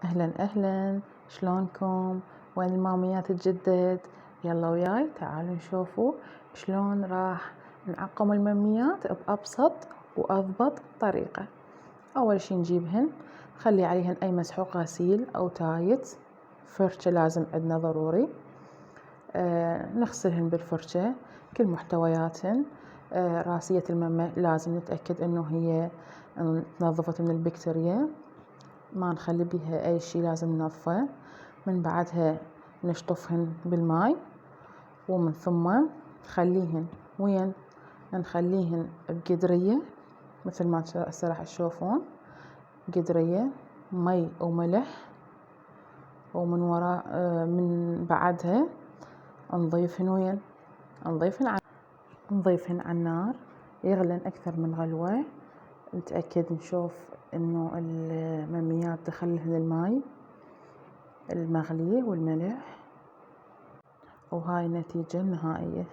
أهلا أهلا، شلونكم؟ وين الماميات الجدد؟ يلا وياي تعالوا نشوفوا شلون راح نعقم المميات بأبسط وأضبط طريقة. أول شي نجيبهن نخلي عليهن أي مسحوق غسيل أو تايت، فرشة لازم عندنا ضروري. نغسلهن بالفرشة كل محتوياتهن. راسية الممة لازم نتأكد إنه هي تنظفت من البكتيريا، ما نخلي بيها أي شي، لازم ننظفه. من بعدها نشطفهن بالماء، ومن ثم نخليهن وين؟ نخليهن بقدرية مثل ما هسه راح تشوفون، قدرية مي وملح. ومن وراء من بعدها نضيفهن وين؟ نضيفهن على النار يغلن أكثر من غلوة. نتأكد نشوف إنه المميات دخلهن الماي المغلي والملح، وهاي النتيجة النهائية.